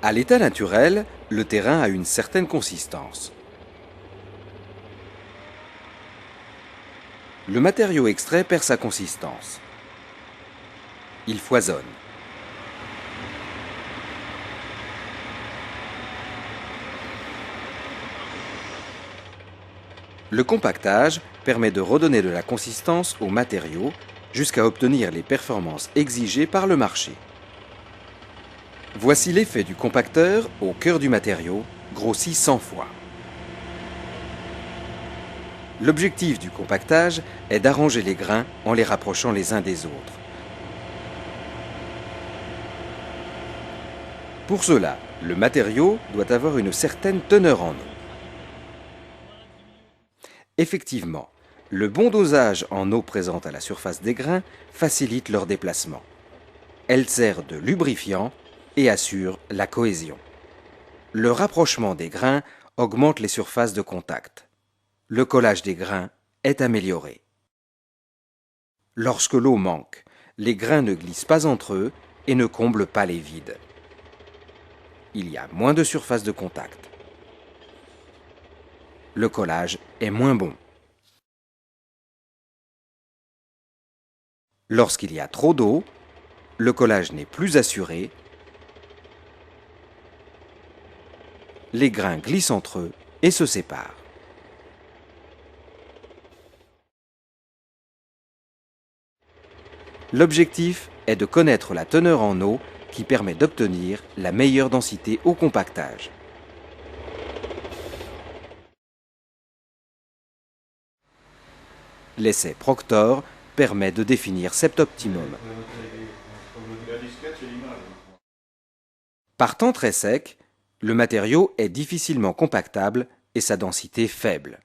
À l'état naturel, le terrain a une certaine consistance. Le matériau extrait perd sa consistance. Il foisonne. Le compactage permet de redonner de la consistance au matériau jusqu'à obtenir les performances exigées par le marché. Voici l'effet du compacteur au cœur du matériau, grossi 100 fois. L'objectif du compactage est d'arranger les grains en les rapprochant les uns des autres. Pour cela, le matériau doit avoir une certaine teneur en eau. Effectivement, le bon dosage en eau présente à la surface des grains facilite leur déplacement. Elle sert de lubrifiant et assure la cohésion. Le rapprochement des grains augmente les surfaces de contact. Le collage des grains est amélioré. Lorsque l'eau manque, les grains ne glissent pas entre eux et ne comblent pas les vides. Il y a moins de surface de contact. Le collage est moins bon. Lorsqu'il y a trop d'eau, le collage n'est plus assuré. Les grains glissent entre eux et se séparent. L'objectif est de connaître la teneur en eau qui permet d'obtenir la meilleure densité au compactage. L'essai Proctor permet de définir cet optimum. Par temps très sec, le matériau est difficilement compactable et sa densité faible.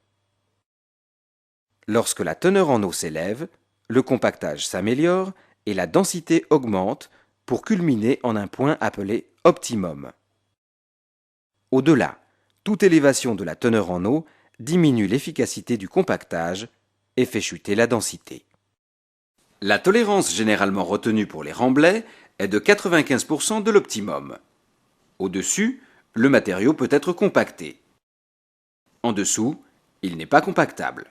Lorsque la teneur en eau s'élève, le compactage s'améliore et la densité augmente pour culminer en un point appelé optimum. Au-delà, toute élévation de la teneur en eau diminue l'efficacité du compactage et fait chuter la densité. La tolérance généralement retenue pour les remblais est de 95% de l'optimum. Au-dessus, le matériau peut être compacté. En dessous, il n'est pas compactable.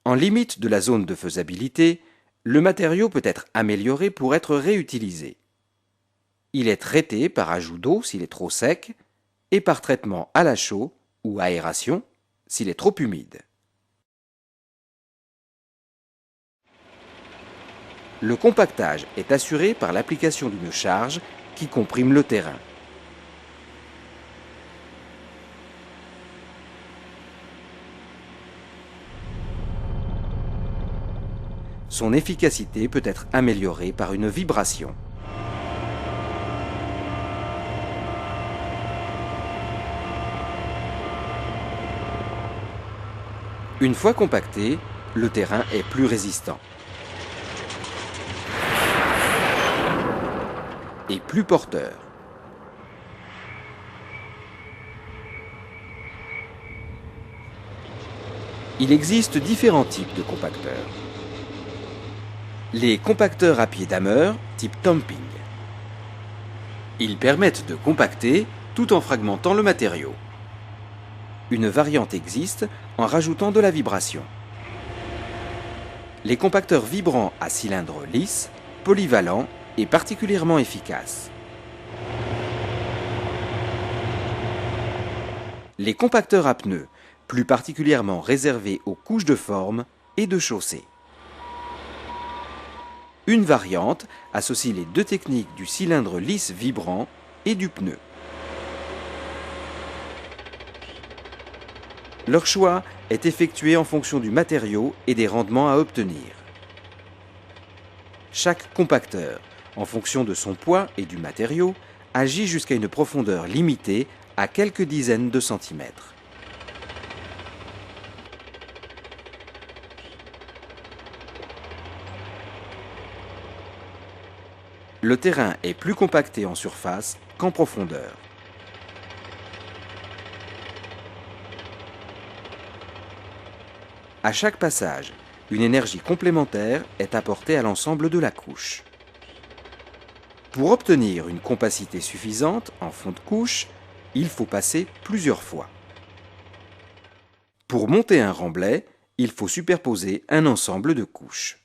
En limite de la zone de faisabilité, le matériau peut être amélioré pour être réutilisé. Il est traité par ajout d'eau s'il est trop sec et par traitement à la chaux ou aération s'il est trop humide. Le compactage est assuré par l'application d'une charge qui comprime le terrain. Son efficacité peut être améliorée par une vibration. Une fois compacté, le terrain est plus résistant et plus porteur. Il existe différents types de compacteurs. Les compacteurs à pied d'hammer, type Tomping. Ils permettent de compacter tout en fragmentant le matériau. Une variante existe en rajoutant de la vibration. Les compacteurs vibrants à cylindre lisse, polyvalents et particulièrement efficaces. Les compacteurs à pneus, plus particulièrement réservés aux couches de forme et de chaussée. Une variante associe les deux techniques du cylindre lisse vibrant et du pneu. Leur choix est effectué en fonction du matériau et des rendements à obtenir. Chaque compacteur, en fonction de son poids et du matériau, agit jusqu'à une profondeur limitée à quelques dizaines de centimètres. Le terrain est plus compacté en surface qu'en profondeur. À chaque passage, une énergie complémentaire est apportée à l'ensemble de la couche. Pour obtenir une compacité suffisante en fond de couche, il faut passer plusieurs fois. Pour monter un remblai, il faut superposer un ensemble de couches.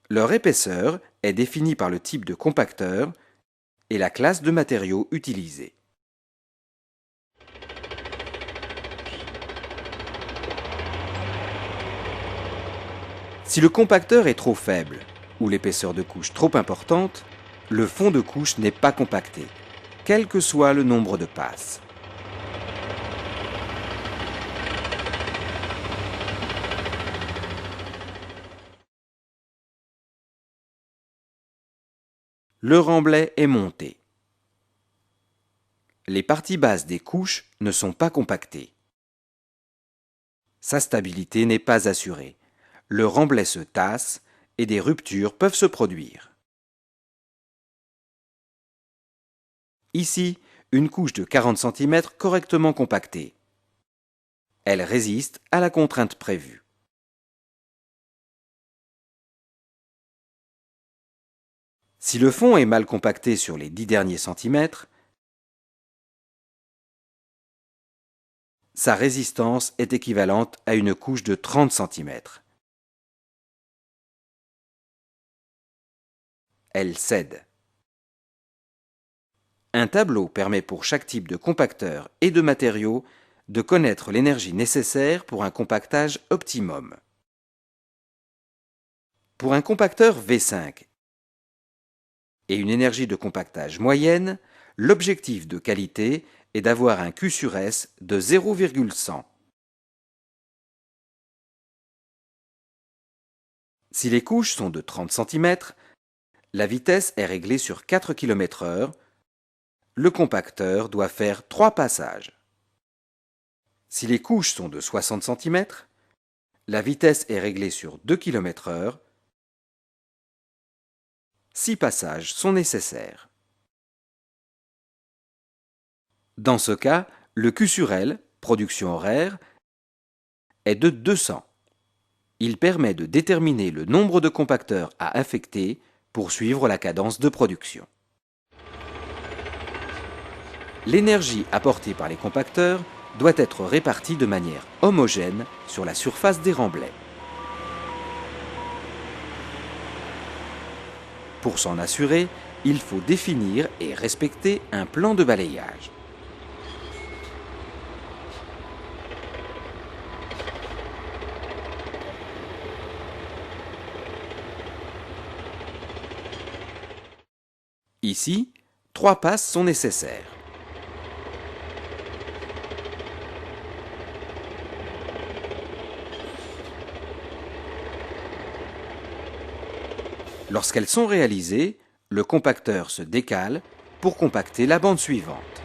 Leur épaisseur est définie par le type de compacteur et la classe de matériaux utilisés. Si le compacteur est trop faible ou l'épaisseur de couche trop importante, le fond de couche n'est pas compacté, quel que soit le nombre de passes. Le remblai est monté. Les parties basses des couches ne sont pas compactées. Sa stabilité n'est pas assurée. Le remblai se tasse et des ruptures peuvent se produire. Ici, une couche de 40 cm correctement compactée. Elle résiste à la contrainte prévue. Si le fond est mal compacté sur les 10 derniers centimètres, sa résistance est équivalente à une couche de 30 cm. Elle cède. Un tableau permet pour chaque type de compacteur et de matériau de connaître l'énergie nécessaire pour un compactage optimum. Pour un compacteur V5 et une énergie de compactage moyenne, l'objectif de qualité est d'avoir un Q sur S de 0,100. Si les couches sont de 30 cm, la vitesse est réglée sur 4 km/h. Le compacteur doit faire 3 passages. Si les couches sont de 60 cm, la vitesse est réglée sur 2 km/h. 6 passages sont nécessaires. Dans ce cas, le Q sur L, production horaire, est de 200. Il permet de déterminer le nombre de compacteurs à affecter pour suivre la cadence de production. L'énergie apportée par les compacteurs doit être répartie de manière homogène sur la surface des remblais. Pour s'en assurer, il faut définir et respecter un plan de balayage. Ici, 3 passes sont nécessaires. Lorsqu'elles sont réalisées, le compacteur se décale pour compacter la bande suivante.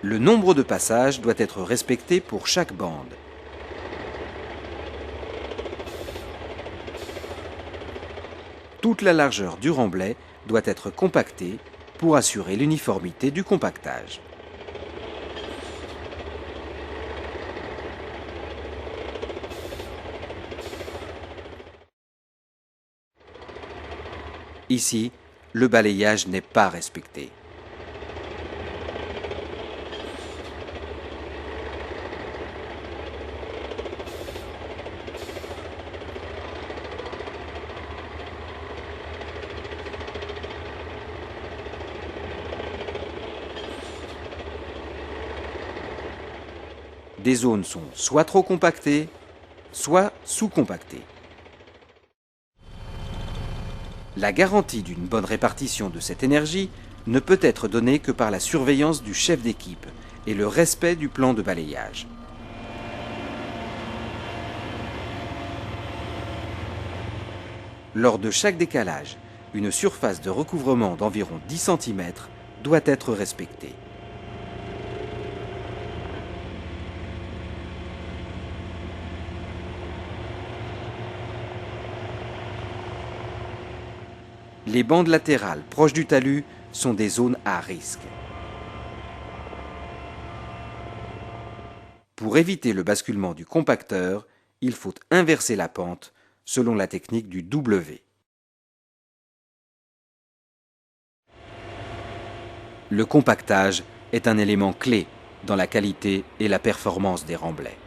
Le nombre de passages doit être respecté pour chaque bande. Toute la largeur du remblai doit être compactée pour assurer l'uniformité du compactage. Ici, le balayage n'est pas respecté. Des zones sont soit trop compactées, soit sous-compactées. La garantie d'une bonne répartition de cette énergie ne peut être donnée que par la surveillance du chef d'équipe et le respect du plan de balayage. Lors de chaque décalage, une surface de recouvrement d'environ 10 cm doit être respectée. Les bandes latérales proches du talus sont des zones à risque. Pour éviter le basculement du compacteur, il faut inverser la pente selon la technique du W. Le compactage est un élément clé dans la qualité et la performance des remblais.